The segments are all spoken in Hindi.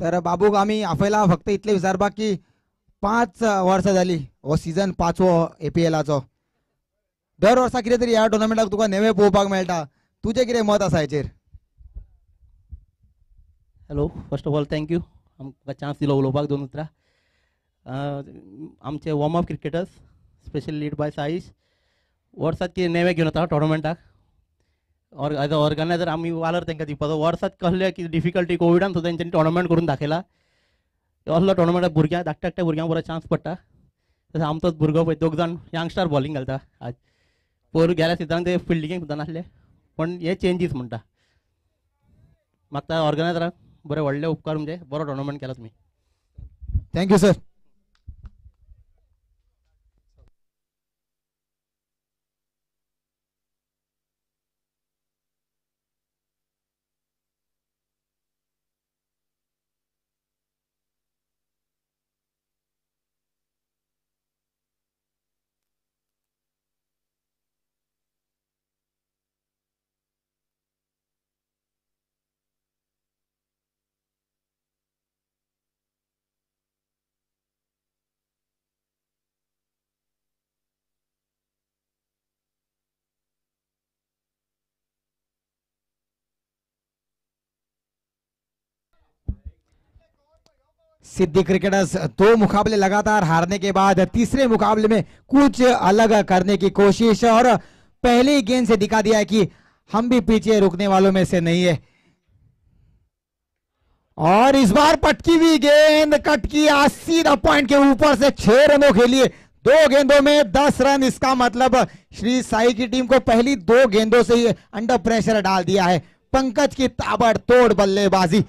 तर बाबू आम्ही आपल्याला फक्त इतले विचारबा की 5 वर्सां जाली हो सीझन 5वो APLचो दर वर्सा कितें तरी ह्या टुर्नामेंटाक तुका नेवे पळोवपाक मेळटा तुजें कितें मत आसा हेचेर hello first of all thank you आमकां चान्स दिलो उलोवपाक 2 उतरां आमचे warm up cricketers specially lead by Saish Varsat कितें नेवे घेवन येता टोर्नामेंटाक एज अ ऑर्गनायझर आमी वालर तांकां दिवपाचो वर्सात कसले कितें डिफिकल्टी कोविडान सुद्दां तेंच्यांनी टोर्नामेंट करून दाखयला असलो टोर्नामेंटाक भुरग्यांक धाकट्या भुरग्यांक बरो चान्स पडटा तसो आमचोच भुरगो पळय 2 जाण यंगस्टर बॉलिंग घालता आज गेल्या सिजनाक ते फिल्डिंगेक सुद्दां नासले पण हे चेंजीस म्हणटा म्हाका ऑर्गनायझराक बरे व्हडले उपकार म्हणजे बरो टोर्नामेंट केला तुमी थँक्यू सर सिद्धि क्रिकेटर्स 2 मुकाबले लगातार हारने के बाद तीसरे मुकाबले में कुछ अलग करने की कोशिश और पहली गेंद से दिखा दिया है कि हम भी पीछे रुकने वालों में से नहीं है और इस बार पटकी हुई गेंद कटकी 80 पॉइंट के ऊपर से 6 रनों के लिए 2 गेंदों में 10 रन इसका मतलब श्री साई की टीम को पहली 2 गेंदों से ही अंडर प्रेशर डाल दिया है पंकज की ताबड़तोड़ बल्लेबाजी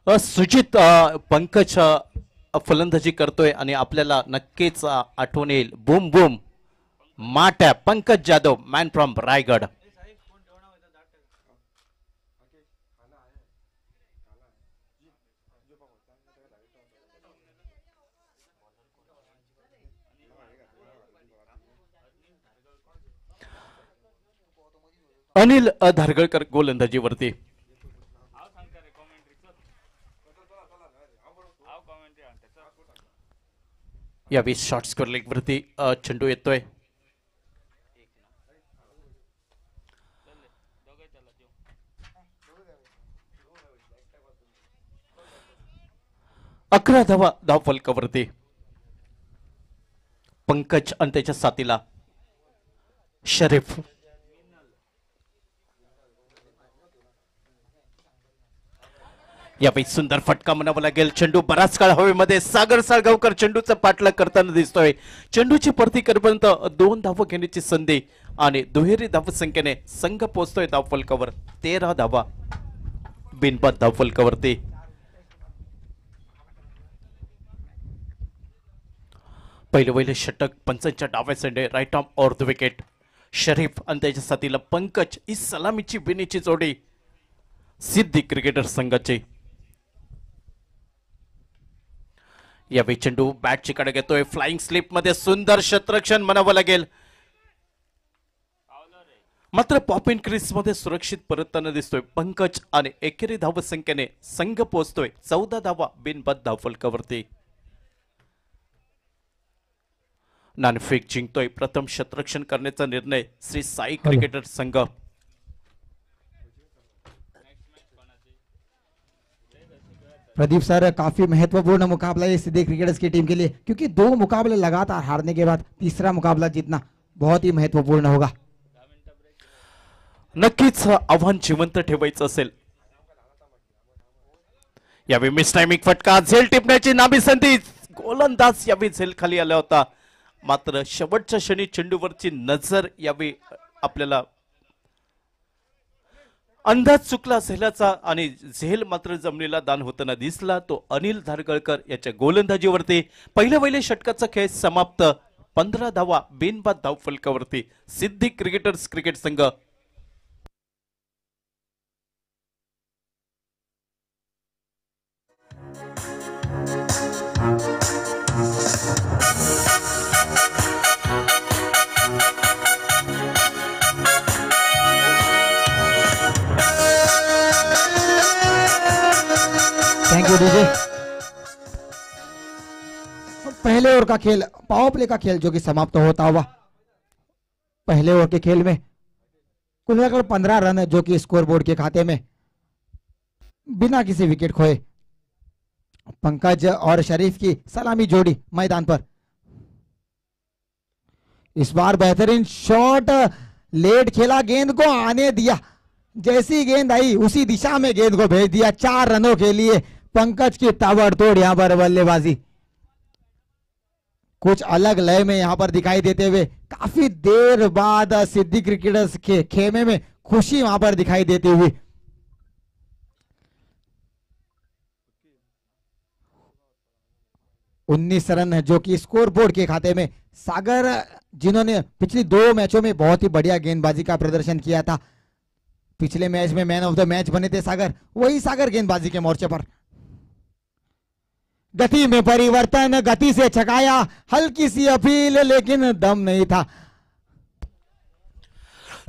सुजित पंकज फलंदाजी करतोय आणि आपल्याला नक्कीच आठवण येईल boom boom Matya Pankaj Jadhav man from Raigad Anil Dhargalkar गोलंदाजीवरती यावेळी शॉर्ट स्कोर लेग वरती चेंडू येतोय अकरा धावा धाव फलकावरती पंकज आणि त्याच्या साथीला शरीफ यावेळी सुंदर फटका म्हणावा लागेल चेंडू बराच काळ हवेमध्ये सागर साळगावकर चेंडूचा पाठलाग करताना दिसतोय चेंडूची परती करेपर्यंत 2 धावा घेण्याची संधी आणि दुहेरी धावसंख्येने संघ पोहोचतोय धाव फलकावर 13 धावा बिनबाद धाव फलकावरती पहिले षटक पंचांच्या डाव्या संडे right arm over the wicket Sharif आणि त्याच्या साथीला पंकज ही सलामीची बिनीची जोडी सिद्धी क्रिकेटर संघाची यावेळी चेंडू बॅटची कडे घेतोय फ्लाइंग स्लिप मध्ये सुंदर शतरक्षण म्हणावं लागेल मात्र पॉप इन क्रीज मध्ये सुरक्षित परतताना दिसतोय पंकज आणि एकेरी धावसंख्येने संघ पोहोचतोय 14 धावा बिनबाद धावफलकावरती नाणेफेक जिंकतोय प्रथम शतरक्षण करण्याचा निर्णय श्री साई क्रिकेटर संघ प्रदीप सर काफी महत्वपूर्ण मुकाबला है सिद्धि क्रिकेटर्स की टीम के लिए क्योंकि 2 मुकाबले लगातार हारने के बाद तीसरा मुकाबला जीतना बहुत ही महत्वपूर्ण होगा नक्कीच आव्हान जिवंत ठेवायचं असेल यावेळी मिस टायमिंग फटका झेल टिपण्याची नामी संधी गोलंदाज यावेळी झेल खाली आला होता मात्र शेवटच्या क्षणी चेंडूवरची नजर यावेळी आपल्याला अंदाज चुकला झेलाचा आणि झेल मात्र जमिनीला दान होताना दिसला तो अनिल धारगळकर याच्या गोलंदाजीवरती पहिल्या षटकाचा खेळ समाप्त 15 धावा बिनबाद धाव फलकावरती सिद्धी क्रिकेटर्स क्रिकेट संघ थैंक यू डीजे। पहले ओवर का खेल, पावर प्ले का खेल जो कि समाप्त होता हुआ। पहले ओवर के खेल में कुल मिलाकर 15 रन जो कि स्कोर बोर्ड के खाते में बिना किसी विकेट खोए। पंकज और शरीफ की सलामी जोड़ी मैदान पर। इस बार बेहतरीन शॉट, लेट खेला, गेंद को आने दिया, जैसी गेंद आई उसी दिशा में गेंद को भेज दिया। 4 रनों के लिए पंकज की ताबड़तोड़ यहां पर बल्लेबाजी कुछ अलग लय में यहां पर दिखाई देते हुए काफी देर बाद सिद्धि क्रिकेटर्स के खेमे में खुशी वहां पर दिखाई देती हुई। उन्नीस रन जो कि स्कोर बोर्ड के खाते में। सागर जिन्होंने पिछली 2 मैचों में बहुत ही बढ़िया गेंदबाजी का प्रदर्शन किया था, पिछले मैच में मैन ऑफ द मैच बने थे सागर, वही सागर गेंदबाजी के मोर्चे पर। गति में परिवर्तन, गति से छकाया, हल्की सी अपील लेकिन दम नहीं था।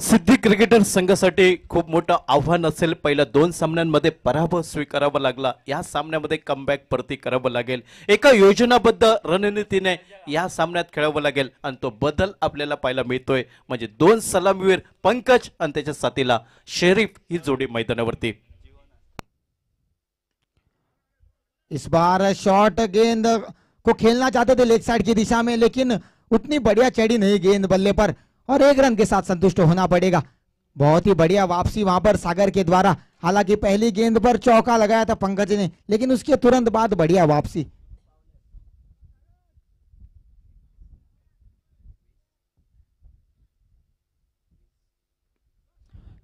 सिद्धी क्रिकेटर संघासाठी खूप मोठं आव्हान असेल। पहिल्या 2 सामन्यांमध्ये पराभव स्वीकारावा लागला, या सामन्यामध्ये कमबॅक परती करावं लागेल। एका योजनाबद्ध रणनीतीने या सामन्यात खेळावं लागेल आणि तो बदल आपल्याला पाहायला मिळतोय, म्हणजे 2 सलामीवीर पंकज आणि त्याच्या साथीला शरीफ ही जोडी मैदानावरती। इस बार शॉर्ट गेंद को खेलना चाहते थे लेग साइड की दिशा में, लेकिन उतनी बढ़िया चढ़ी नहीं गेंद बल्ले पर और 1 रन के साथ संतुष्ट होना पड़ेगा। बहुत ही बढ़िया वापसी वहां पर सागर के द्वारा। हालांकि पहली गेंद पर चौका लगाया था पंकज ने, लेकिन उसके तुरंत बाद बढ़िया वापसी।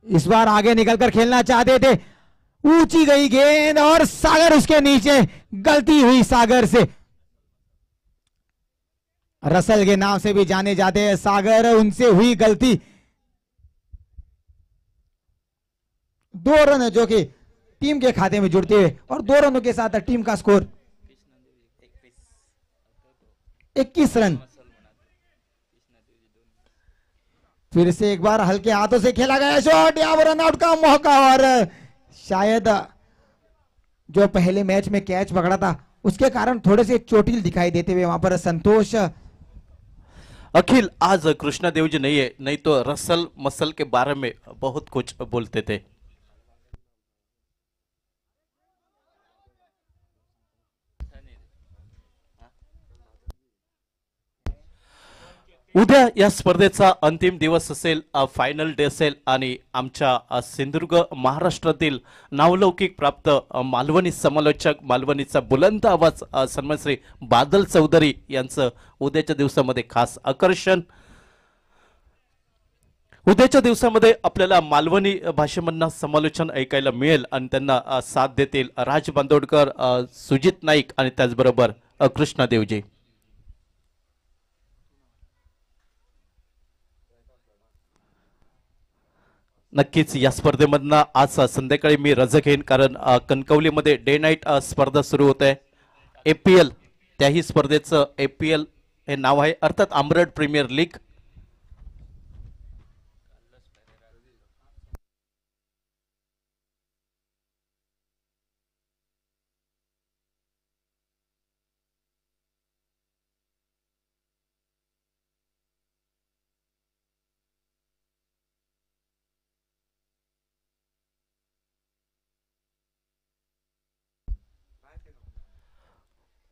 इस बार आगे निकलकर खेलना चाहते थे, ऊंची गई गेंद और सागर उसके नीचे। गलती हुई सागर से, रसल के नाम से भी जाने जाते हैं सागर, उनसे हुई गलती। 2 रन जो कि टीम के खाते में जुड़ते हुए और 2 रनों के साथ टीम का स्कोर 21 रन। फिर से एक बार हल्के हाथों से खेला गया शॉट, यहाँ पर रन आउट का मौका और शायद जो पहले मैच में कैच पकड़ा था उसके कारण थोड़े से चोटिल दिखाई देते हुए वहां पर संतोष। अखिल आज कृष्णा देव जी नहीं है, नहीं तो रसल मसल के बारे में बहुत कुछ बोलते थे। उद्या या स्पर्धेचा अंतिम दिवस असेल, फायनल डे असेल आणि आमच्या सिंधुदुर्ग महाराष्ट्रातील नावलौकिक प्राप्त मालवणी समालोचक, मालवणीचा बुलंद आवाज सन्मान श्री बादल चौधरी यांचं उद्याच्या दिवसामध्ये खास आकर्षण। उद्याच्या दिवसामध्ये आपल्याला मालवणी भाषेमधनं समालोचन ऐकायला मिळेल आणि त्यांना साथ देतील राज बांदोडकर, सुजित नाईक आणि त्याचबरोबर कृष्णा देवजी। नक्कीच या स्पर्धेमधनं आज संध्याकाळी मी रजा घेईन, कारण कणकवलीमध्ये डे नाईट स्पर्धा सुरू होत आहे। APL, त्याही स्पर्धेचं APL हे नाव आहे, अर्थात आमरड प्रीमियर लीग।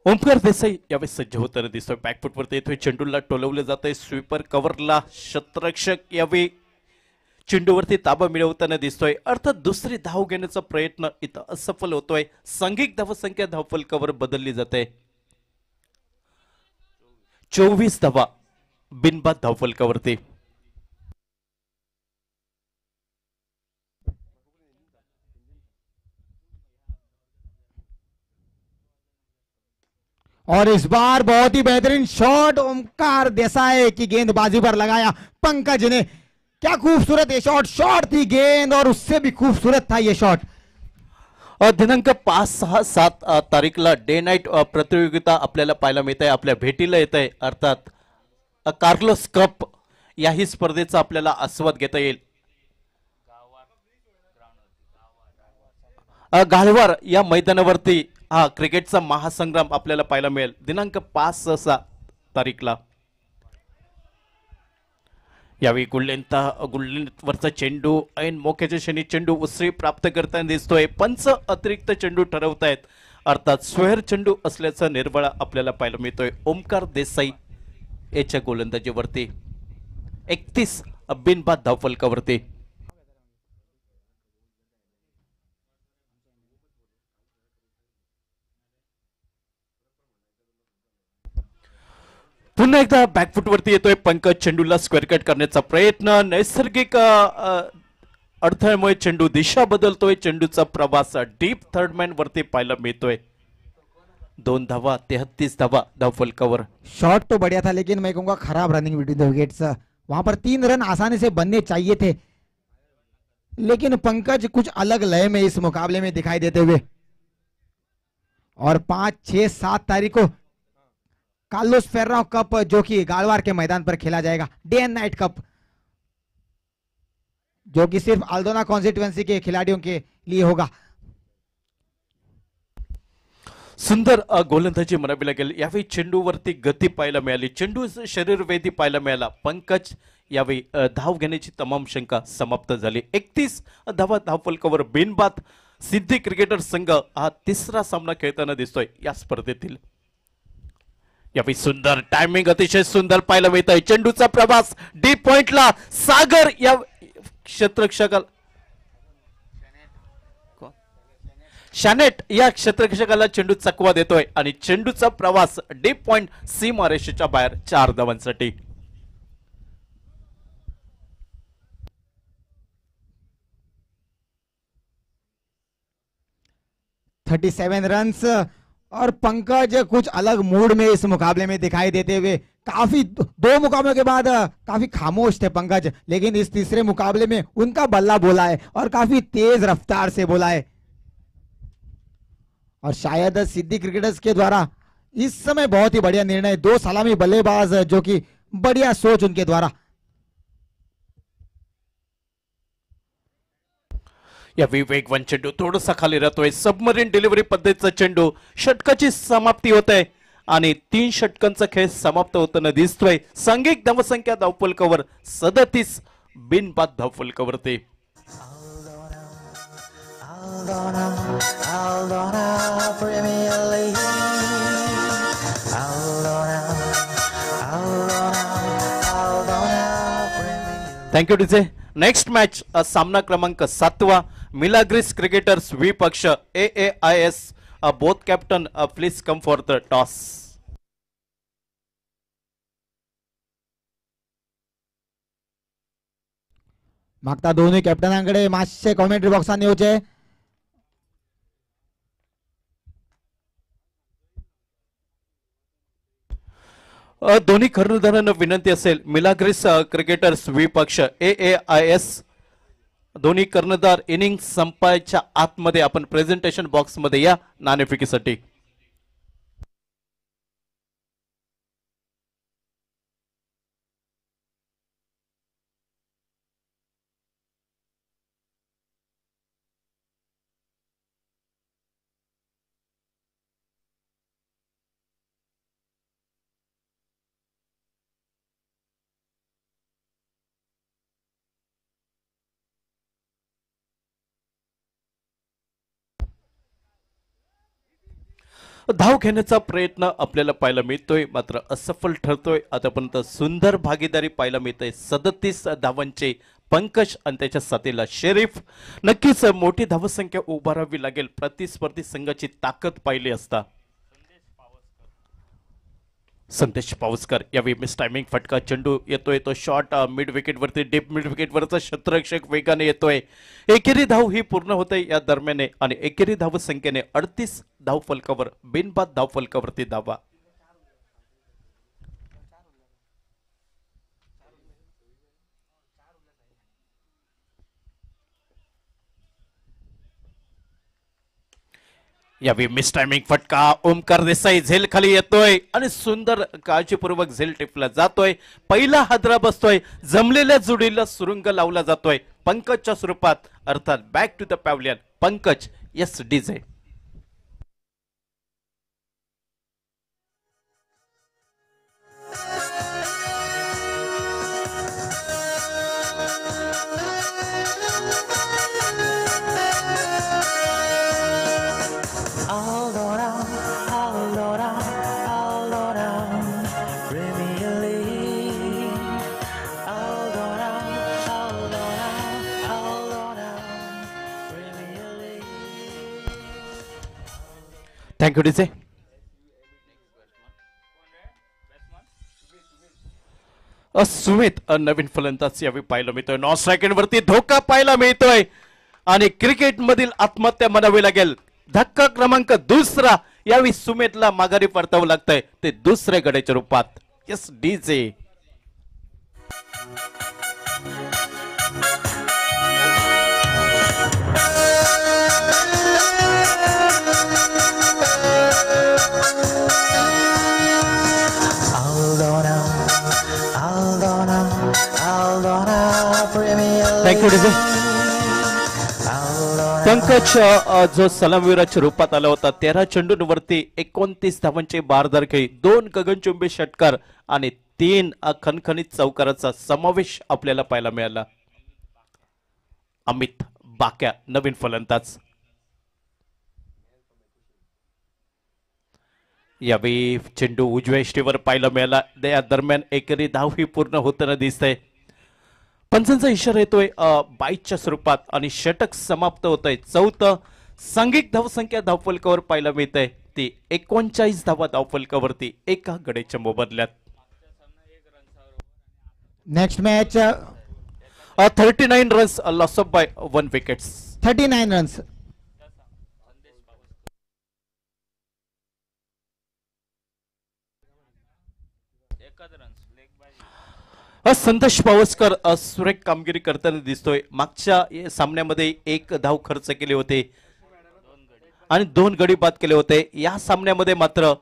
ओमकार देसाई यावेळी सज्ज होताना दिसतोय, बॅकफुटवरती येतोय, चेंडूला टोलवले जात आहे, स्वीपर कव्हरला शतरक्षक यावेळी चेंडूवरती ताबा मिळवताना दिसतोय, अर्थात दुसरी धाव घेण्याचा प्रयत्न इथं असफल होतोय। सांघिक धावसंख्या धावफलकावर बदलली जाते, 24 धावा बिनबाद धावफलकावरती। और इस बार बहुत ही बेहतरीन शॉट ओमकार देसाई की गेंदबाजी पर लगाया पंकज ने। क्या खूबसूरत ये शॉट, शॉट थी गेंद और उससे भी खूबसूरत था ये शॉट। दिनांक 5, 6, 7 तारीखला डे नाईट प्रतियोगिता आपल्याला पाहायला मिळत आहे, आपल्या भेटीला येत आहे, अर्थात कार्लोस कप याही स्पर्धेचा आपल्याला आस्वाद घेता येईल। गाळवार या मैदानावरती हा क्रिकेटचा महासंग्राम आपल्याला पाहायला मिळेल दिनांक 5-6 तारीखला. यावेळी गुल्लेंवरचा चेंडू ऐन मोक्याच्या क्षणी चेंडू उसळी प्राप्त करताना दिसतोय. पंच अतिरिक्त चेंडू ठरवतायत, अर्थात स्क्वेअर चेंडू असल्याचा निर्बळा आपल्याला पाहायला मिळतोय ओमकार देसाई याच्या गोलंदाजीवरती. 31 बिनबाद धावफलकावरती. पुन्हा एकदा बॅकफुट वरती येतोय पंकज. चेंडूला स्क्वेअर कट करण्याचा प्रयत्न. नैसर्गिक अडथळ्यामुळे चेंडू दिशा बदलतोय. चेंडूचा प्रवास डीप थर्डमॅन वरती पाहायला मिळतोय. 2 धावा 33 धावा धावफलकावर. शॉट तो बढ़िया था लेकिन मैं कहूंगा खराब रनिंग बिटवीन द विकेट्स. वहां पर 3 रन आसानी से बनने चाहिए थे, लेकिन पंकज कुछ अलग लय में इस मुकाबले में दिखाई देते हुए. और 5, 6, 7 तारीख को कार्लोस फेर्राओ कप जो कि गालवार के मैदान पर खेला जाएगा, डे एंड नाइट कप, जो कि सिर्फ अल्दोना कॉन्स्टिट्यूएंसी के खिलाड़ियों के लिए होगा. सुंदर गोलंदाजी म्हणावी लागेल. यावेळी चेंडूवरती गती पाहायला मिळाली, चेंडू शरीरवेधी पाहायला मिळाला. पंकज यावेळी धाव घेण्याची तमाम शंका समाप्त झाली. 31 धावा धावफलकावर बिनबाद. सिद्धी क्रिकेटर संघ हा 3रा सामना खेळताना दिसतोय या स्पर्धेतील. यावेळी सुंदर टायमिंग अतिशय सुंदर पाहायला मिळत आहे. चेंडूचा प्रवास डीप पॉइंटला. सागर या क्षेत्ररक्षकाला शॅनेट या क्षेत्ररक्षकाला चेंडू चकवा देतोय आणि चेंडूचा प्रवास डीप पॉइंट सीमारेषेच्या बाहेर 4 धावांसाठी. $37 रन्स. और पंकज कुछ अलग मूड में इस मुकाबले में दिखाई देते हुए, काफी 2 मुकाबलों के बाद काफी खामोश थे पंकज, लेकिन इस तीसरे मुकाबले में उनका बल्ला बोला है और काफी तेज रफ्तार से बोला है. और शायद सिद्धि क्रिकेटर्स के द्वारा इस समय बहुत ही बढ़िया निर्णय, 2 सलामी बल्लेबाज जो कि बढ़िया सोच उनके द्वारा. या वेगवान चेंडू थोडासा खाली राहतोय. सबमरीन डिलिव्हरी पद्धतीचा चेंडू. षटकाची समाप्ती होत आहे आणि 3 षटकांचा खेळ समाप्त होताना दिसतोय. सांघिक धावसंख्या धावफलकावर 37 बिनबाद धावफलकावरती. Thank you DJ. नेक्स्ट मॅच सामना क्रमांक 7वा. मिलाग्रिस क्रिकेटर्स विपक्ष AAIS. Both captain please come for the toss. मागता दोन्ही कॅप्टनांकडे मागचे कॉमेंट्री बॉक्सात येऊचे. दोन्ही कर्णधारांना विनंती असेल, मिलाग्रिस क्रिकेटर्स विपक्ष AAIS दोन्ही कर्णधार इनिंग संपायच्या आतमध्ये आपण प्रेझेंटेशन बॉक्स मध्ये या नाणेफेकीसाठी. धाव घेण्याचा प्रयत्न आपल्याला पाहायला मिळतोय, मात्र असफल ठरतोय. आतापर्यंत सुंदर भागीदारी पाहायला मिळते. 37 धावांचे पंकज आणि त्याच्या साथीला शेरीफ. नक्कीच मोठी धावसंख्या उभारावी लागेल प्रतिस्पर्धी संघाची ताकद पाहिली असता. संदेश पावसकर यावेळी मिस टायमिंग फटका. चेंडू येतोय तो शॉट मिड विकेट वरती, डीप मिड विकेट वरचा क्षेत्ररक्षक वेगाने येतोय. एकेरी धाव ही पूर्ण होते या दरम्यान आणि एकेरी धाव संख्येने 38 धाव फलकावर बिनबाद धाव फलकावरती धावा. यावेळी मिस टायमिंग फटका. ओमकार देसाई झेल खाली येतोय आणि सुंदर काळजीपूर्वक झेल टिपला जातोय. पहिला हादरा बसतोय. जमलेल्या जोडीला सुरुंग लावला जातोय पंकजच्या स्वरूपात, अर्थात back to the pavilion Pankaj. Yes DJ. Thank you DJ. Sumit नवीन फलंदाज यावेळी पाहायला मिळतोय. नॉन स्ट्रायकिंग धोका पाहायला मिळतोय आणि क्रिकेट मधील आत्महत्या म्हणावी लागेल. धक्का क्रमांक दुसरा यावेळी सुमितला माघारी परतावं लागतंय ते दुसऱ्या गड्याच्या रूपात. Yes DJ. Thank you DJ. Pankaj जो सलामवीराच्या रूपात आला होता 13 चेंडूंवरती 29 धावांची बारदारकी, 2 गगनचुंबी षटकार आणि 3 खणखणीत चौकाराचा समावेश आपल्याला पाहायला मिळाला. अमित बाक्या नवीन फलंदाज. यावेळी चेंडू उजव्या इष्टीवर पाहायला मिळाला. या दरम्यान एकरी धाव ही पूर्ण होताना दिसतंय. पंचांचा इशारा येतोय 22च्या स्वरूपात आणि षटक समाप्त होतंय. चौथं सांघिक धावसंख्या धावफलकावर पाहायला मिळतंय ती 39 धावा धावफलकावरती एका गड्याच्या मोबदल्यात. Next match 39 runs loss of by 1 wickets. 39 runs. Santosh Pawaskar सुरेख कामगिरी करताना दिसतोय. मागच्या सामन्यामध्ये 1 धाव खर्च केले होते आणि 2 गडी बाद केले होते. या सामन्यामध्ये मात्र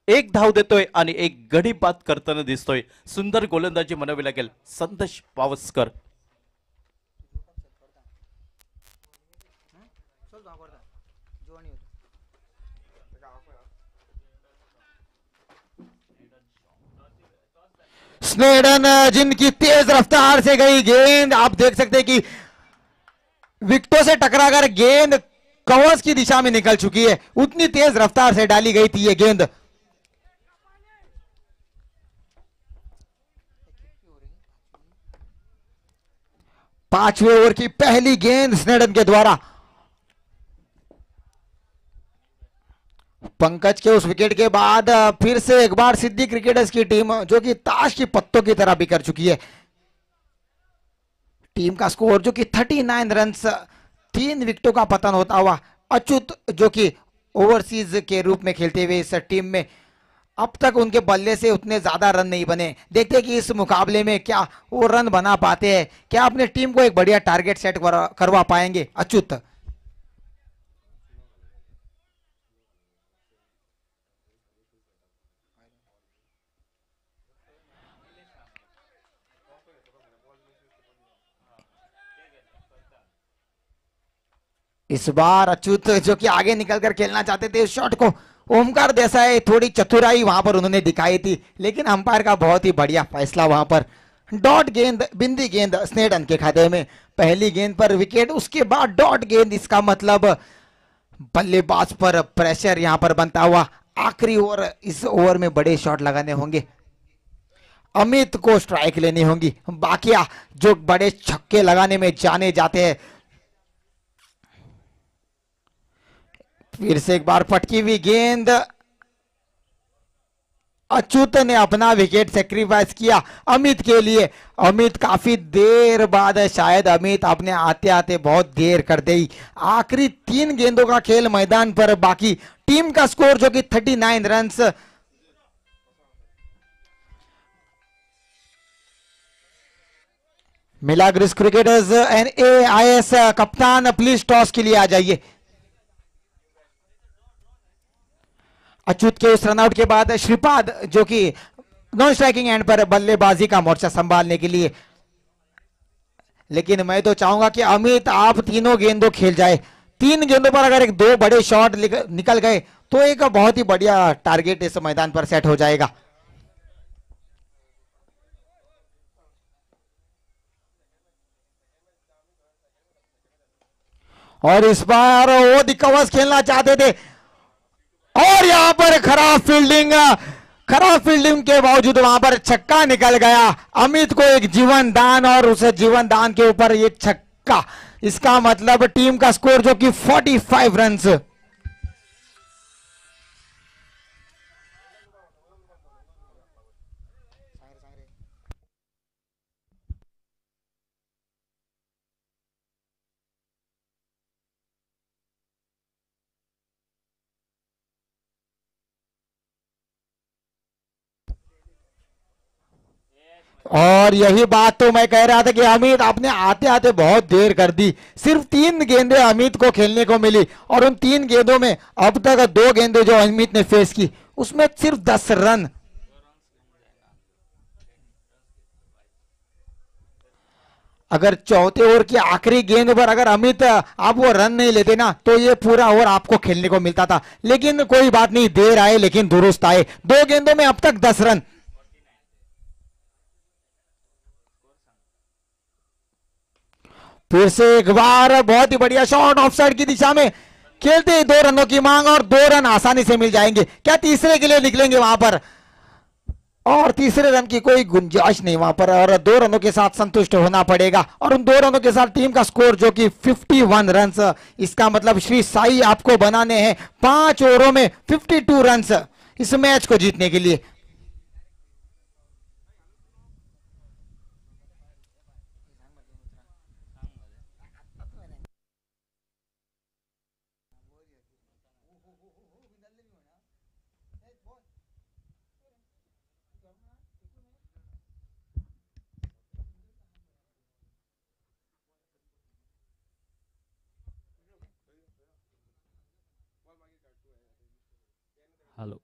1 धाव देतोय आणि 1 गडी बाद करताना दिसतोय. सुंदर गोलंदाजी म्हणावी लागेल संतोष पावसकर. स्नेडन जिनकी तेज रफ्तार से गई गेंद, आप देख सकते हैं कि विकेटों से टकराकर गेंद कवर्स की दिशा में निकल चुकी है. उतनी तेज रफ्तार से डाली गई थी ये गेंद. पांचवें ओवर की पहली गेंद स्नेडन के द्वारा. पंकज के उस विकेट के बाद फिर से एक बार सिद्धि क्रिकेटर्स की टीम जो कि ताश की पत्तों की तरह बिखर चुकी है. टीम का स्कोर जो कि 39 रन्स, 3 विकेटों का पतन होता हुआ. अच्युत जो कि ओवरसीज के रूप में खेलते हुए इस टीम में अब तक उनके बल्ले से उतने ज्यादा रन नहीं बने. देखते हैं कि इस मुकाबले में क्या वो रन बना पाते हैं, क्या अपने टीम को एक बढ़िया टारगेट सेट करवा पाएंगे अच्युत. इस बार अच्युत जो कि आगे निकलकर खेलना चाहते थे उस शॉट को ओमकार देसाई थोड़ी चतुराई वहां पर उन्होंने दिखाई थी, लेकिन अंपायर का बहुत ही बढ़िया फैसला वहां पर. डॉट गेंद, बिंदी गेंद स्नेडन के खाते में. पहली गेंद पर विकेट, उसके बाद डॉट गेंद. इसका मतलब बल्लेबाज पर प्रेशर यहां पर बनता हुआ. आखिरी ओवर, इस ओवर में बड़े शॉट लगाने होंगे. अमित को स्ट्राइक लेनी होंगी. बाकिया जो बड़े छक्के लगाने में जाने जाते हैं. फिर से एक बार पटकी हुई गेंद. अच्युत ने अपना विकेट सेक्रीफाइस किया अमित के लिए. अमित काफी देर बाद, शायद अमित अपने आते आते बहुत देर कर दी. आखिरी 3 गेंदों का खेल मैदान पर बाकी. टीम का स्कोर जो कि 39 runs. Milagres cricketers and AIS कप्तान प्लीज टॉस के लिए आ जाइए. अच्युत के उस रनआउट के बाद श्रीपाद जो कि नॉन स्ट्राइकिंग एंड पर बल्लेबाजी का मोर्चा संभालने के लिए. लेकिन मैं तो चाहूंगा कि अमित आप तीनों गेंदों खेल जाए. 3 गेंदों पर अगर 2 बड़े शॉट निकल गए तो एक बहुत ही बढ़िया टारगेट इस मैदान पर सेट हो जाएगा. और इस बार वो दिक्कत खेलना चाहते थे और यहां पर खराब फील्डिंग के बावजूद वहां पर छक्का निकल गया. अमित को एक जीवन दान और उस जीवन दान के ऊपर ये छक्का. इसका मतलब टीम का स्कोर जो कि 45 रन्स. और यही बात तो मैं कह रहा था कि अमित आपने आते आते बहुत देर कर दी। सिर्फ 3 गेंदें अमित को खेलने को मिली और उन 3 गेंदों में अब तक 2 गेंदें जो अमित ने फेस की उसमें सिर्फ 10 रन। अगर चौथे ओवर की आखिरी गेंद पर अगर अमित आप वो रन नहीं लेते ना तो ये पूरा ओवर आपको खेलने को मिलता था। लेकिन कोई बात नहीं, देर आए लेकिन दुरुस्त आए। 2 गेंदों में अब तक 10 रन। फिर से एक बार बहुत ही बढ़िया शॉट ऑफ साइड की दिशा में खेलते ही 2 रनों की मांग और 2 रन आसानी से मिल जाएंगे। क्या तीसरे के लिए निकलेंगे वहां पर? और तीसरे रन की कोई गुंजाइश नहीं वहां पर और 2 रनों के साथ संतुष्ट होना पड़ेगा। और उन 2 रनों के साथ टीम का स्कोर जो कि 51 रन। इसका मतलब श्री साई आपको बनाने हैं 5 ओवरों में 52 रन इस मैच को जीतने के लिए। Hello,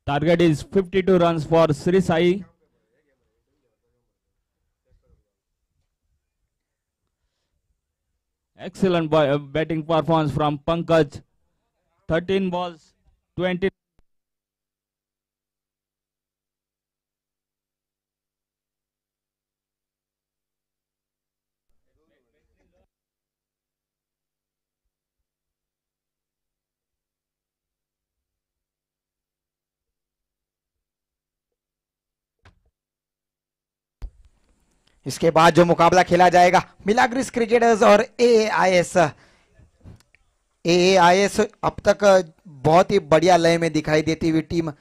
target is 52 runs for Sri Sai. Excellent batting performance from Pankaj. 13 balls, 20. इसके बाद जो मुकाबला खेला जाएगा मिलाग्रिस क्रिकेटर्स और एएआईएस। एएआईएस अब तक बहुत ही बढ़िया लय में दिखाई देती हुई team.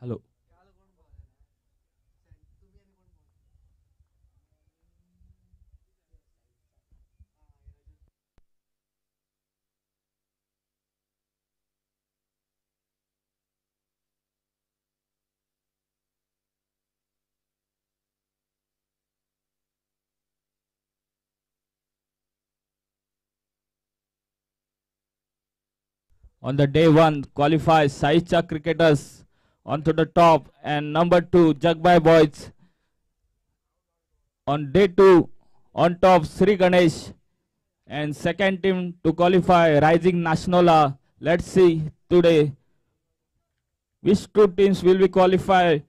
Hello. On the day 1 qualifies Saicha cricketers onto the top and number 2 Jagbai boys. On day 2 on top Sri Ganesh and second team to qualify Rising Nationala. Let's see today which 2 teams will be qualified.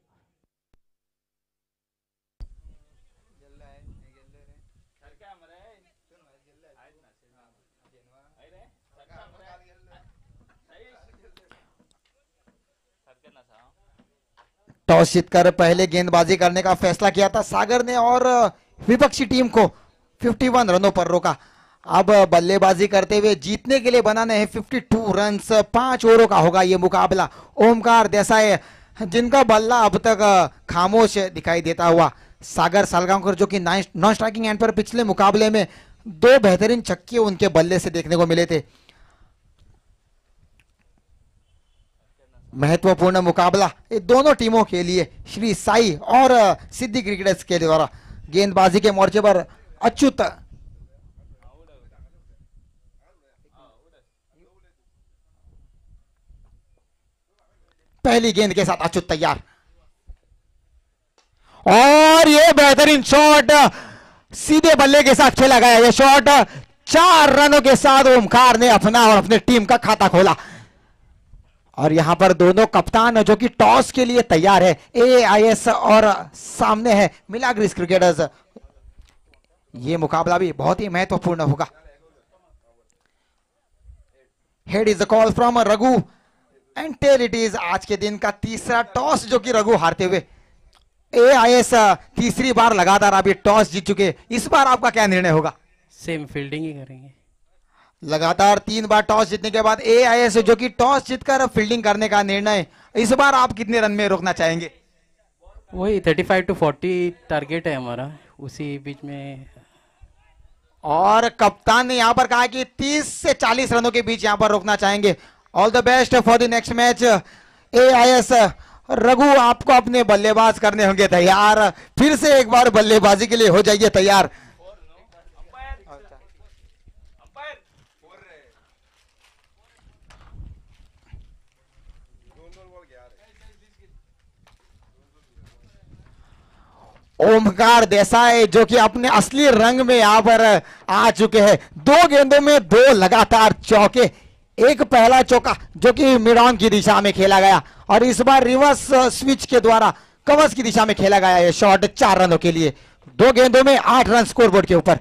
Toss जीतकर पहले गेंदबाजी करने का फैसला किया था सागर ने और विपक्षी टीम को 51 रनों पर रोका। अब बल्लेबाजी करते हुए जीतने के लिए बनाने हैं 52 रन। 5 ओवरों का होगा ये मुकाबला। ओमकार देसाई जिनका बल्ला अब तक खामोश दिखाई देता हुआ। सागर सालगांवकर जो कि नॉन स्ट्राइकिंग एंड पर पिछले मुकाबले में 2 बेहतरीन छक्के उनके बल्ले से देखने को मिले थे। महत्वपूर्ण मुकाबला ये दोनों टीमों के लिए श्री साई और सिद्धि क्रिकेटर्स के द्वारा। गेंदबाजी के मोर्चे पर अच्युत पहली गेंद के साथ अच्युत तैयार और ये बेहतरीन शॉट सीधे बल्ले के साथ खेला गया। ये शॉट 4 रनों के साथ ओमकार ने अपना और अपने टीम का खाता खोला। और यहां पर दोनों कप्तान जो कि टॉस के लिए तैयार है, एआईएस और सामने है मिलाग्रिस क्रिकेटर्स। ये मुकाबला भी बहुत ही महत्वपूर्ण होगा। Head is the call from Raghu and tell it is आज के दिन का तीसरा टॉस जो कि रघु हारते हुए। AIS तीसरी बार लगातार अभी टॉस जीत चुके, इस बार आपका क्या निर्णय होगा? सेम फील्डिंग ही करेंगे। लगातार 3 बार टॉस जीतने के बाद AIS जो कि टॉस जीतकर फील्डिंग करने का निर्णय, इस बार आप कितने रन में रोकना चाहेंगे? वही 35 to 40 टारगेट है हमारा, उसी बीच में। और कप्तान ने यहां पर कहा कि 30 से 40 रनों के बीच यहां पर रोकना चाहेंगे। All the best for the next match AIS। Raghu आपको अपने बल्लेबाज करने होंगे तैयार, फिर से एक बार बल्लेबाजी के लिए हो जाइए तैयार। ओमकार देसाई जो कि अपने असली रंग में यहां पर आ चुके हैं। 2 गेंदों में 2 लगातार चौके, एक पहला चौका जो कि मिड ऑन की दिशा में खेला गया और इस बार रिवर्स स्विच के द्वारा कवर्स की दिशा में खेला गया ये शॉट 4 रनों के लिए। 2 गेंदों में 8 रन स्कोरबोर्ड के ऊपर।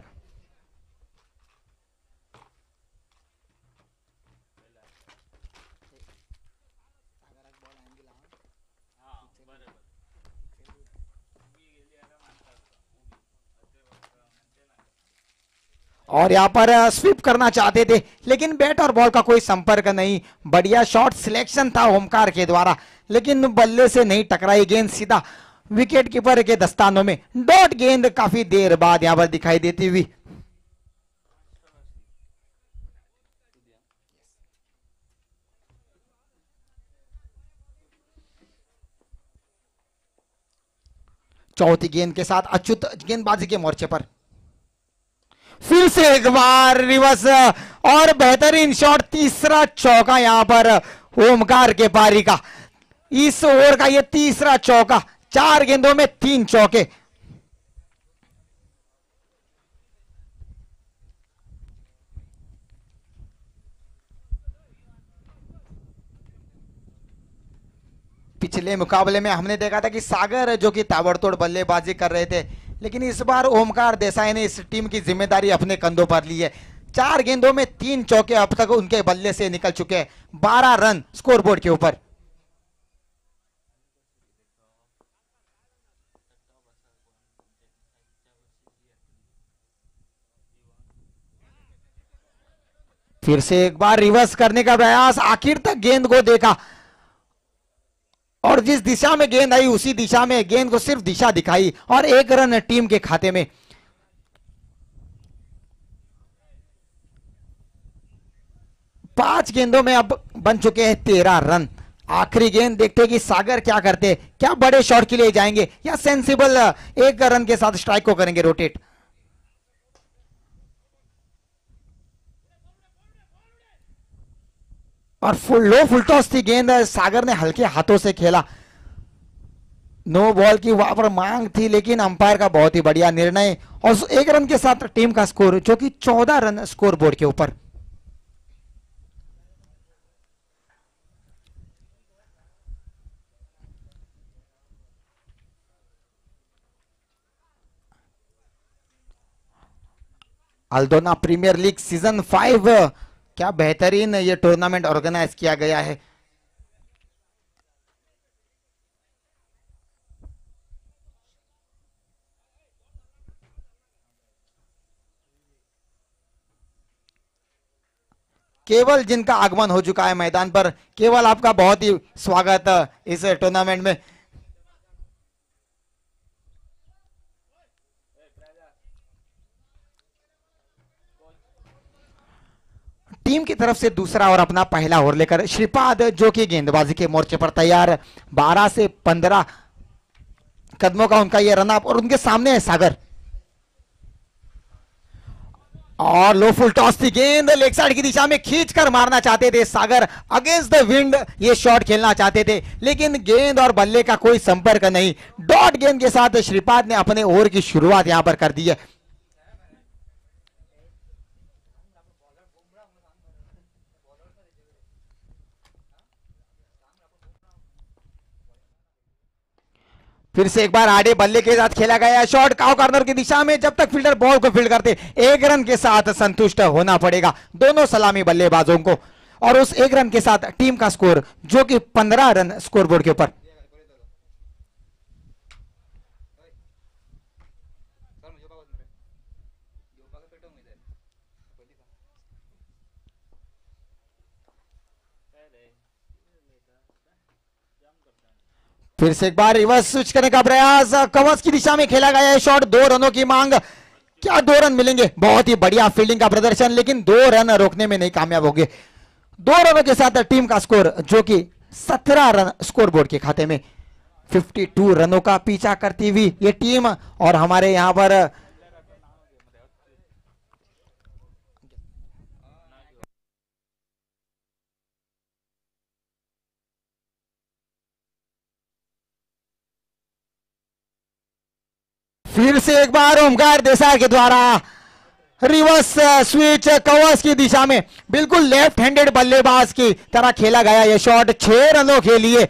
और यहां पर स्वीप करना चाहते थे लेकिन बैट और बॉल का कोई संपर्क नहीं। बढ़िया शॉट सिलेक्शन था ओमकार के द्वारा, लेकिन बल्ले से नहीं टकराई गेंद, सीधा विकेट कीपर के दस्तानों में। डॉट गेंद काफी देर बाद यहां पर दिखाई देती हुई। चौथी गेंद के साथ अच्युत गेंदबाजी के मोर्चे पर फिर से एक बार रिवर्स और बेहतरीन शॉट, तीसरा चौका यहां पर ओमकार के पारी का। इस ओवर का ये तीसरा चौका, 4 गेंदों में 3 चौके। पिछले मुकाबले में हमने देखा था कि सागर जो कि ताबड़तोड़ बल्लेबाजी कर रहे थे, लेकिन इस बार ओमकार देसाई ने इस टीम की जिम्मेदारी अपने कंधों पर ली है। 4 गेंदों में 3 चौके अब तक उनके बल्ले से निकल चुके हैं। 12 रन स्कोरबोर्ड के ऊपर। फिर से एक बार रिवर्स करने का प्रयास, आखिर तक गेंद को देखा और जिस दिशा में गेंद आई उसी दिशा में गेंद को सिर्फ दिशा दिखाई और 1 रन टीम के खाते में। पांच गेंदों में अब बन चुके हैं 13 रन। आखिरी गेंद देखते हैं कि सागर क्या करते, क्या बड़े शॉट के लिए जाएंगे या सेंसिबल 1 रन के साथ स्ट्राइक को करेंगे रोटेट। और फुल टॉस थी गेंद, सागर ने हल्के हाथों से खेला। नो बॉल की वहां पर मांग थी, लेकिन अंपायर का बहुत ही बढ़िया निर्णय और 1 रन के साथ टीम का स्कोर जो कि 14 रन स्कोर बोर्ड के ऊपर। अल्दोना प्रीमियर लीग सीजन 5, क्या बेहतरीन ये टूर्नामेंट ऑर्गेनाइज किया गया है। केवल जिनका आगमन हो चुका है मैदान पर, केवल आपका बहुत ही स्वागत इस टूर्नामेंट में। टीम की तरफ से दूसरा और अपना पहला ओवर लेकर श्रीपाद जो कि गेंदबाजी के मोर्चे पर तैयार। 12 से 15 कदमों का उनका ये रन अप और उनके सामने है सागर। और लो फुल टॉस थी गेंद, लेग साइड की दिशा में खींचकर मारना चाहते थे सागर। अगेंस्ट द विंड ये शॉट खेलना चाहते थे, लेकिन गेंद और बल्ले का कोई संपर्क नहीं। डॉट गेंद के साथ श्रीपाद ने अपने ओवर की शुरुआत यहां पर कर दी है। फिर से एक बार आड़े बल्ले के साथ खेला गया शॉट काउ कॉर्नर की दिशा में। जब तक फील्डर बॉल को फील्ड करते 1 रन के साथ संतुष्ट होना पड़ेगा दोनों सलामी बल्लेबाजों को। और उस 1 रन के साथ टीम का स्कोर जो कि 15 रन स्कोरबोर्ड के ऊपर। फिर से एक बार रिवर्स स्विच करने का प्रयास, कवर्स की दिशा में खेला गया है शॉट, 2 रनों की मांग। क्या 2 रन मिलेंगे? बहुत ही बढ़िया फील्डिंग का प्रदर्शन, लेकिन 2 रन रोकने में नहीं कामयाब हो गए। 2 रनों के साथ टीम का स्कोर जो कि 17 रन स्कोरबोर्ड के खाते में। 52 रनों का पीछा करती हुई ये टीम, और हमारे यहां पर फिर से एक बार ओमकार देसाई के द्वारा रिवर्स स्विच कवर्स की दिशा में, बिल्कुल लेफ्ट हैंडेड बल्लेबाज की तरह खेला गया यह शॉट 6 रनों के लिए।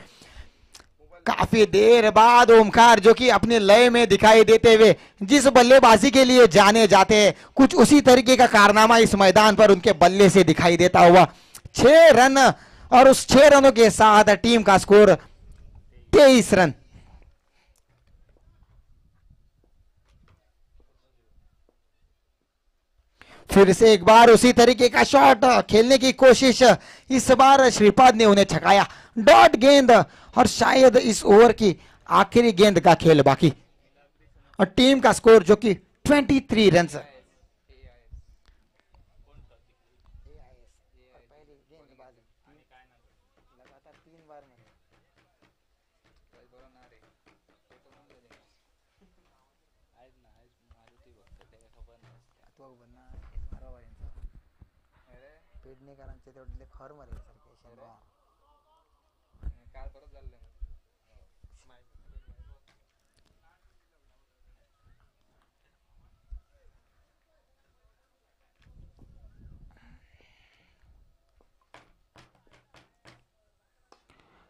काफी देर बाद ओमकार जो कि अपने लय में दिखाई देते हुए जिस बल्लेबाजी के लिए जाने जाते हैं, कुछ उसी तरीके का कारनामा इस मैदान पर उनके बल्ले से दिखाई देता हुआ। 6 रन, और उस 6 रनों के साथ टीम का स्कोर 23 रन। फिर से एक बार उसी तरीके का शॉट खेलने की कोशिश, इस बार श्रीपाद ने उन्हें छकाया। डॉट गेंद, और शायद इस ओवर की आखिरी गेंद का खेल बाकी, और टीम का स्कोर जो कि 23 रन।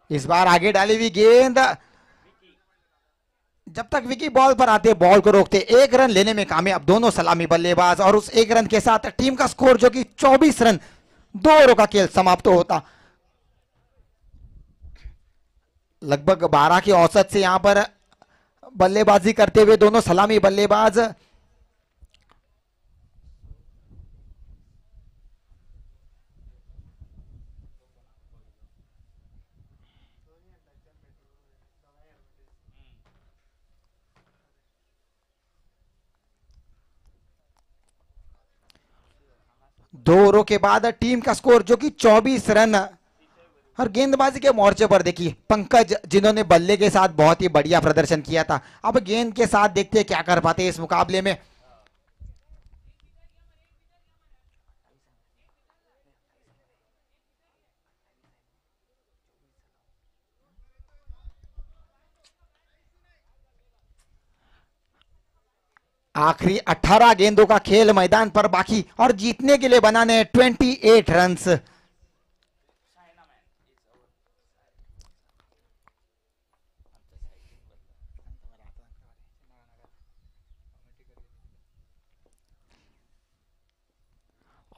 इस बार आगे डाली हुई गेंद, जब तक विकी बॉल पर आते बॉल को रोकते, 1 रन लेने में कामयाब दोनों सलामी बल्लेबाज, और उस 1 रन के साथ टीम का स्कोर जो कि 24 रन। 2 ओवरों का खेल समाप्त होता। लगभग 12 की औसत से यहां पर बल्लेबाजी करते हुए दोनों सलामी बल्लेबाज। दो ओवरों के बाद टीम का स्कोर जो कि 24 रन। और गेंदबाजी के मोर्चे पर देखिए पंकज, जिन्होंने बल्ले के साथ बहुत ही बढ़िया प्रदर्शन किया था, अब गेंद के साथ देखते हैं क्या कर पाते हैं इस मुकाबले में। आखिरी 18 गेंदों का खेल मैदान पर बाकी, और जीतने के लिए बनाने 28 रन्स।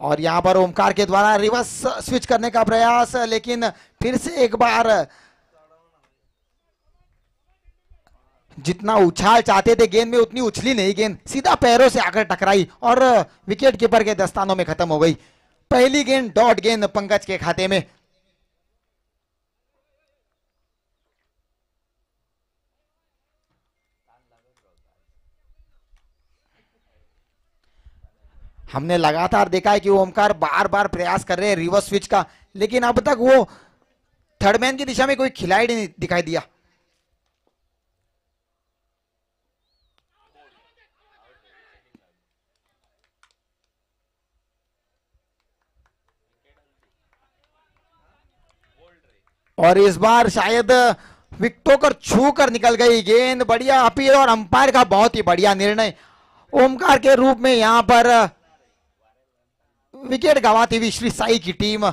और यहां पर ओमकार के द्वारा रिवर्स स्विच करने का प्रयास, लेकिन फिर से एक बार जितना उछाल चाहते थे गेंद में उतनी उछली नहीं, गेंद सीधा पैरों से आकर टकराई और विकेट कीपर के दस्तानों में खत्म हो गई। पहली गेंद डॉट गेंद पंकज के खाते में। हमने लगातार देखा है कि ओमकार बार बार प्रयास कर रहे हैं रिवर्स स्विच का, लेकिन अब तक वो थर्ड मैन की दिशा में कोई खिलाड़ी नहीं दिखाई दिया। और इस बार शायद विकेटों कर छू कर निकल गई गेंद। बढ़िया अपील और अंपायर का बहुत ही बढ़िया निर्णय। ओमकार के रूप में यहां पर विकेट गंवाती हुई श्री साई की टीम,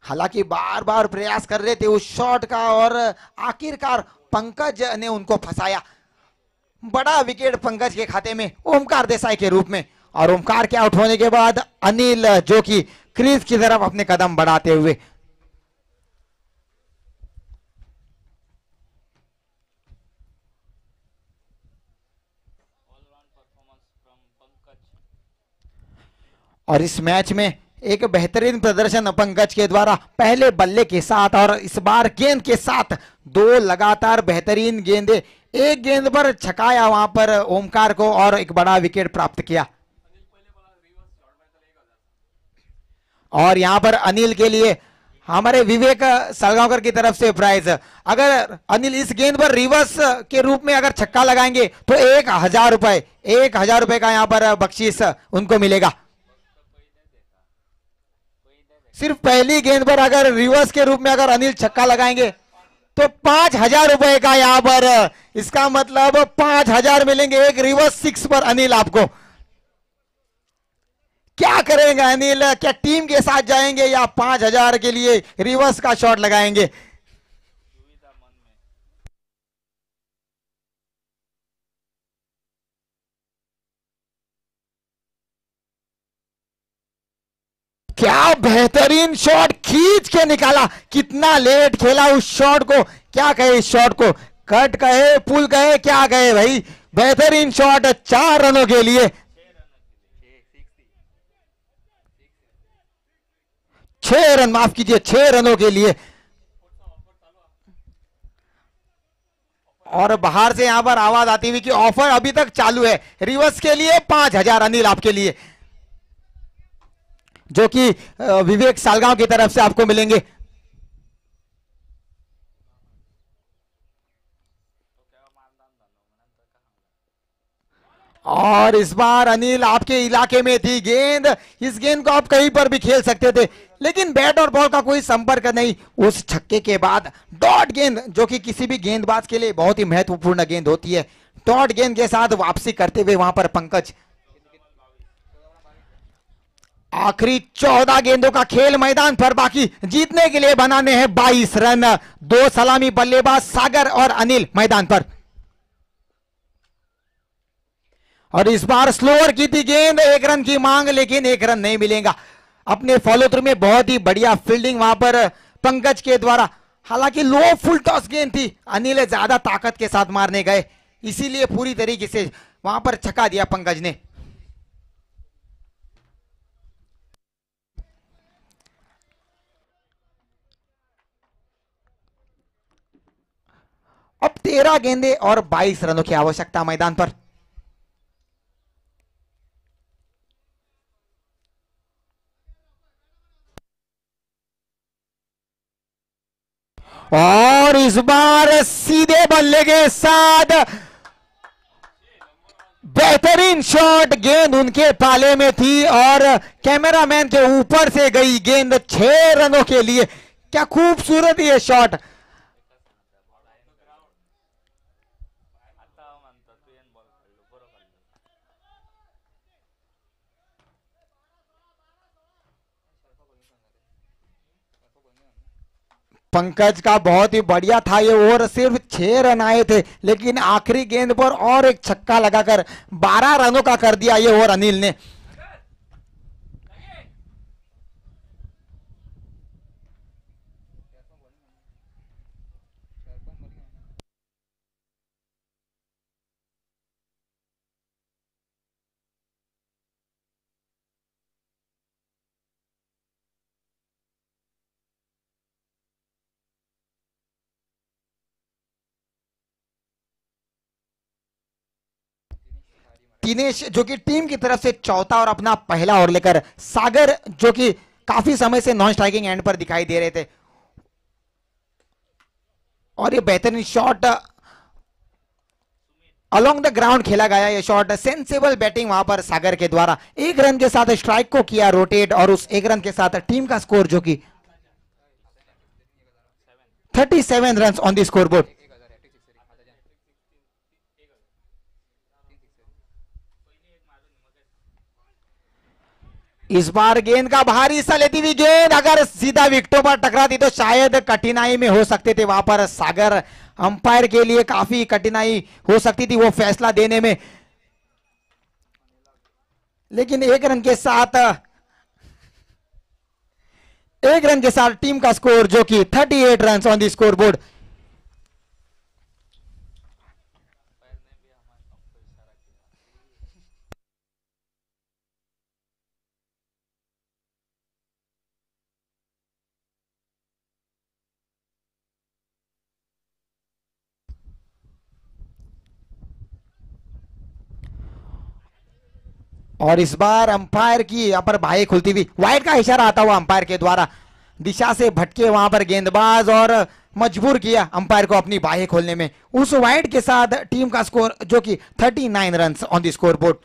हालांकि बार बार प्रयास कर रहे थे उस शॉट का, और आखिरकार पंकज ने उनको फंसाया। बड़ा विकेट पंकज के खाते में ओमकार देसाई के रूप में। और ओमकार के आउट होने के बाद अनिल जो कि क्रीज की तरफ अपने कदम बढ़ाते हुए। और इस मैच में एक बेहतरीन प्रदर्शन पंकज के द्वारा पहले बल्ले के साथ और इस बार गेंद के साथ दो लगातार बेहतरीन गेंदे, एक गेंद पर छकाया वहां पर ओमकार को और एक बड़ा विकेट प्राप्त किया। और यहां पर अनिल के लिए हमारे विवेक सलगांवकर की तरफ से प्राइज, अगर अनिल इस गेंद पर रिवर्स के रूप में अगर छक्का लगाएंगे तो 1000 रुपए, 1000 रुपए का यहां पर बख्शीश उनको मिलेगा। सिर्फ पहली गेंद पर अगर रिवर्स के रूप में अगर अनिल छक्का लगाएंगे तो 5000 रुपए का यहां पर, इसका मतलब 5000 मिलेंगे एक रिवर्स सिक्स पर अनिल आपको। क्या करेंगे अनिल, क्या टीम के साथ जाएंगे या 5000 के लिए रिवर्स का शॉट लगाएंगे? क्या बेहतरीन शॉट खींच के निकाला, कितना लेट खेला उस शॉट को, क्या कहे इस शॉट को, कट कहे पुल कहे क्या कहे भाई, बेहतरीन शॉट 4 रनों के लिए। 6 रन, माफ कीजिए 6 रनों के लिए। और बाहर से यहां पर आवाज आती हुई कि ऑफर अभी तक चालू है, रिवर्स के लिए 5000 अनिल आपके लिए, जो कि विवेक सालगांव की तरफ से आपको मिलेंगे। और इस बार अनिल आपके इलाके में थी गेंद, इस गेंद को आप कहीं पर भी खेल सकते थे, लेकिन बैट और बॉल का कोई संपर्क नहीं। उस छक्के के बाद डॉट गेंद, जो कि किसी भी गेंदबाज के लिए बहुत ही महत्वपूर्ण गेंद होती है, डॉट गेंद के साथ वापसी करते हुए वहां पर पंकज। आखिरी 14 गेंदों का खेल मैदान पर बाकी, जीतने के लिए बनाने हैं 22 रन। 2 सलामी बल्लेबाज सागर और अनिल मैदान पर। और इस बार स्लोअर की थी गेंद, 1 रन की मांग, लेकिन 1 रन नहीं मिलेगा। अपने फॉलो थ्रू में बहुत ही बढ़िया फील्डिंग वहां पर पंकज के द्वारा, हालांकि लो फुल टॉस गेंद थी, अनिल ज्यादा ताकत के साथ मारने गए, इसीलिए पूरी तरीके से वहां पर छक्का दिया पंकज ने। अब 13 गेंदे और 22 रनों की आवश्यकता मैदान पर। और इस बार सीधे बल्ले के साथ बेहतरीन शॉट, गेंद उनके पाले में थी और कैमरामैन के ऊपर से गई गेंद 6 रनों के लिए। क्या खूबसूरत ये शॉट। पंकज का बहुत ही बढ़िया था ये ओवर, सिर्फ 6 रन आए थे, लेकिन आखिरी गेंद पर और एक छक्का लगाकर 12 रनों का कर दिया ये ओवर अनिल ने। दिनेश जो कि टीम की तरफ से चौथा और अपना पहला ओवर लेकर, सागर जो कि काफी समय से नॉन स्ट्राइकिंग एंड पर दिखाई दे रहे थे, और ये बेहतरीन शॉट अलोंग द ग्राउंड खेला गया, ये शॉट सेंसेबल बैटिंग वहां पर सागर के द्वारा। 1 रन के साथ स्ट्राइक को किया रोटेट, और उस 1 रन के साथ टीम का स्कोर जो कि 37 रन ऑन द स्कोरबोर्ड। इस बार गेंद का भारी हिस्सा लेती हुई गेंद अगर सीधा विकेटों पर टकराती तो शायद कठिनाई में हो सकते थे वहां पर सागर, अंपायर के लिए काफी कठिनाई हो सकती थी वो फैसला देने में। लेकिन एक रन के साथ टीम का स्कोर जो कि 38 run on the score board. और इस बार अंपायर की यहाँ पर बाहें खुलती हुई, वाइड का इशारा आता हुआ अंपायर के द्वारा, दिशा से भटके वहां पर गेंदबाज और मजबूर किया अंपायर को अपनी बाहें खोलने में। उस वाइड के साथ टीम का स्कोर जो कि 39 run on the score board.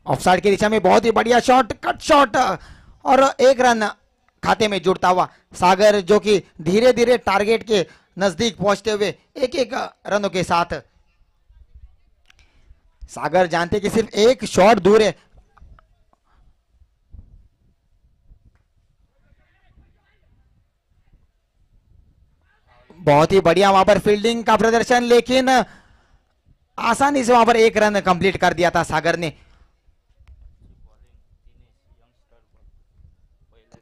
Offside की दिशा में बहुत ही बढ़िया शॉट, कट शॉट, और एक रन खाते में जुड़ता हुआ सागर जो कि धीरे धीरे टारगेट के नजदीक पहुंचते हुए एक एक रनों के साथ। सागर जानते कि सिर्फ एक शॉट दूर है। बहुत ही बढ़िया वहां पर फील्डिंग का प्रदर्शन, लेकिन आसानी से वहां पर एक रन कंप्लीट कर दिया था सागर ने।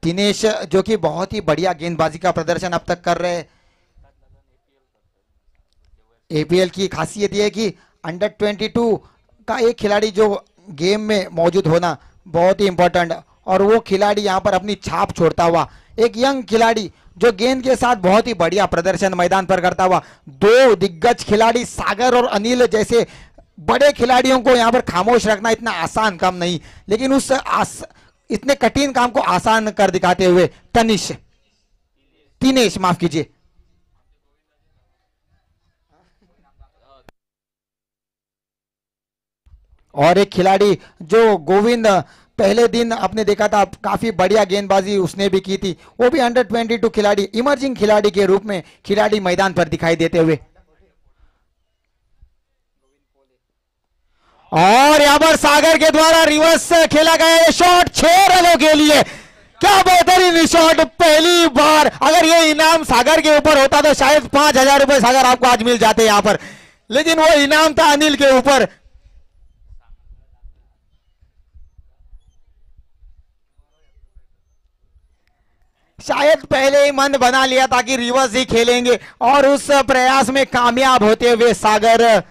दिनेश जो कि बहुत ही बढ़िया गेंदबाजी का प्रदर्शन अब तक कर रहे हैं। एपीएल की खासियत यह है कि अंडर 22 का एक खिलाड़ी जो गेम में मौजूद होना बहुत ही इंपॉर्टेंट, और वो खिलाड़ी यहां पर अपनी छाप छोड़ता हुआ, एक यंग खिलाड़ी जो गेंद के साथ बहुत ही बढ़िया प्रदर्शन मैदान पर करता हुआ। दो दिग्गज खिलाड़ी सागर और अनिल जैसे बड़े खिलाड़ियों को यहां पर खामोश रखना इतना आसान काम नहीं, लेकिन उस इतने कठिन काम को आसान कर दिखाते हुए दिनेश माफ कीजिए। और एक खिलाड़ी जो गोविंद, पहले दिन आपने देखा था काफी बढ़िया गेंदबाजी उसने भी की थी, वो भी अंडर 22 खिलाड़ी, इमर्जिंग खिलाड़ी के रूप में खिलाड़ी मैदान पर दिखाई देते हुए। और यहां पर सागर के द्वारा रिवर्स खेला गया शॉट 6 रनों के लिए। क्या बेहतरीन शॉट, पहली बार। अगर ये इनाम सागर के ऊपर होता तो शायद 5,000 रुपए सागर आपको आज मिल जाते यहां पर, लेकिन वो इनाम था अनिल के ऊपर। शायद पहले ही मन बना लिया था कि रिवर्स ही खेलेंगे, और उस प्रयास में कामयाब होते हुए सागर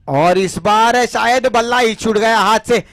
और इस बार शायद बल्ला ही छूट गया हाथ से।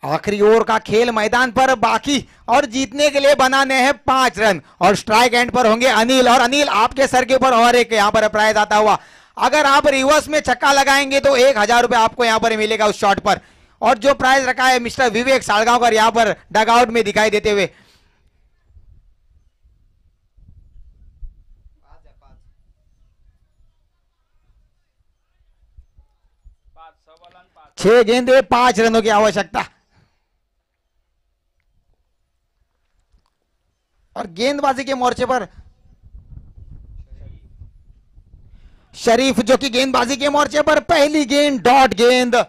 आखिरी ओवर का खेल मैदान पर बाकी, और जीतने के लिए बनाने हैं 5 रन, और स्ट्राइक एंड पर होंगे अनिल। और अनिल आपके सर के ऊपर और एक यहां पर प्राइज आता हुआ, अगर आप रिवर्स में छक्का लगाएंगे तो 1,000 रुपए आपको यहां पर मिलेगा उस शॉट पर। और जो प्राइज रखा है मिस्टर विवेक सालगांवकर यहां पर डगआउट में दिखाई देते हुए। छह गेंदे 5 रनों की आवश्यकता, और गेंदबाजी के मोर्चे पर शरीफ जो कि गेंदबाजी के मोर्चे पर पहली गेंद डॉट गेंद।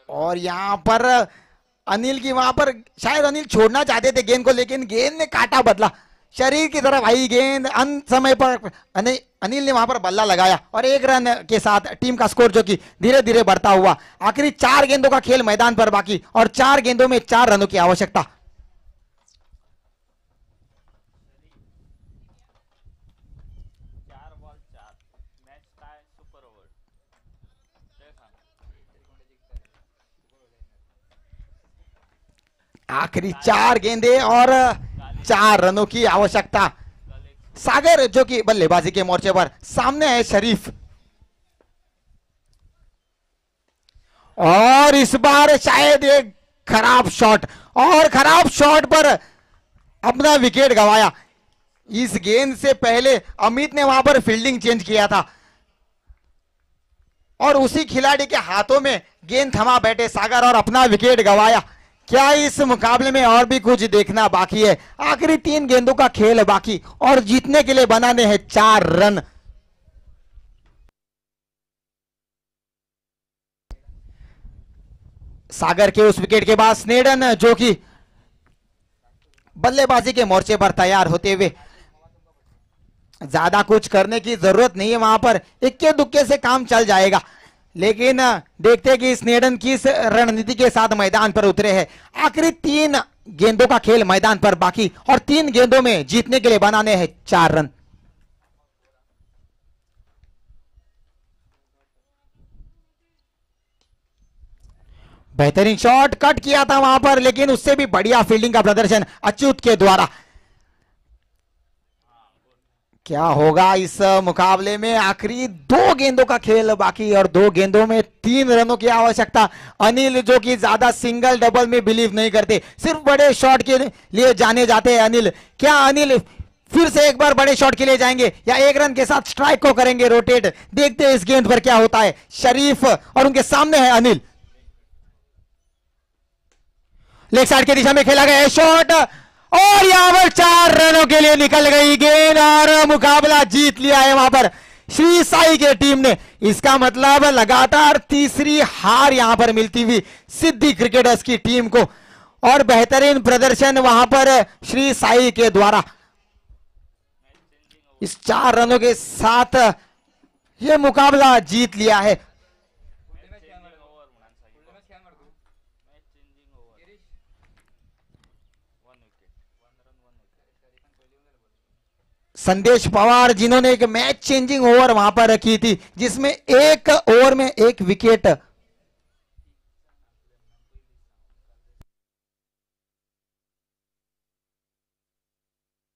और यहां पर अनिल की, वहां पर शायद अनिल छोड़ना चाहते थे गेंद को, लेकिन गेंद ने काटा बदला, शरीर की तरफ आई गेंद। अंत समय पर अनिल ने वहां पर बल्ला लगाया, और 1 रन के साथ टीम का स्कोर जो कि धीरे धीरे बढ़ता हुआ। आखिरी 4 गेंदों का खेल मैदान पर बाकी, और 4 गेंदों में 4 रनों की आवश्यकता। आखिरी 4 गेंदे और 4 रनों की आवश्यकता। सागर जो कि बल्लेबाजी के मोर्चे पर सामने है शरीफ, और इस बार शायद एक खराब शॉट, और खराब शॉट पर अपना विकेट गंवाया। इस गेंद से पहले अमित ने वहां पर फील्डिंग चेंज किया था और उसी खिलाड़ी के हाथों में गेंद थमा बैठे सागर और अपना विकेट गंवाया। क्या इस मुकाबले में और भी कुछ देखना बाकी है? आखिरी 3 गेंदों का खेल बाकी और जीतने के लिए बनाने हैं 4 रन। सागर के उस विकेट के बाद स्नेडन जो कि बल्लेबाजी के मोर्चे पर तैयार होते हुए, ज्यादा कुछ करने की जरूरत नहीं है, वहां पर इक्के दुक्के से काम चल जाएगा। लेकिन देखते हैं कि स्नेडन किस रणनीति के साथ मैदान पर उतरे हैं। आखिरी 3 गेंदों का खेल मैदान पर बाकी और 3 गेंदों में जीतने के लिए बनाने हैं 4 रन। बेहतरीन शॉट कट किया था वहां पर, लेकिन उससे भी बढ़िया फील्डिंग का प्रदर्शन अच्युत के द्वारा। क्या होगा इस मुकाबले में? आखिरी 2 गेंदों का खेल बाकी और 2 गेंदों में 3 रनों की आवश्यकता। अनिल जो कि ज्यादा सिंगल डबल में बिलीव नहीं करते, सिर्फ बड़े शॉट के लिए जाने जाते हैं अनिल। क्या अनिल फिर से एक बार बड़े शॉट के लिए जाएंगे या 1 रन के साथ स्ट्राइक को करेंगे रोटेट? देखते हैं इस गेंद पर क्या होता है। शरीफ और उनके सामने है अनिल। लेग साइड की दिशा में खेला गया है शॉट और यहां पर 4 रनों के लिए निकल गई गेंद और मुकाबला जीत लिया है वहां पर श्री साई के टीम ने। इसका मतलब लगातार तीसरी हार यहां पर मिलती हुई सिद्धि क्रिकेटर्स की टीम को, और बेहतरीन प्रदर्शन वहां पर श्री साई के द्वारा। इस 4 रनों के साथ यह मुकाबला जीत लिया है। संदेश पवार जिन्होंने एक मैच चेंजिंग ओवर वहां पर रखी थी, जिसमें 1 ओवर में 1 विकेट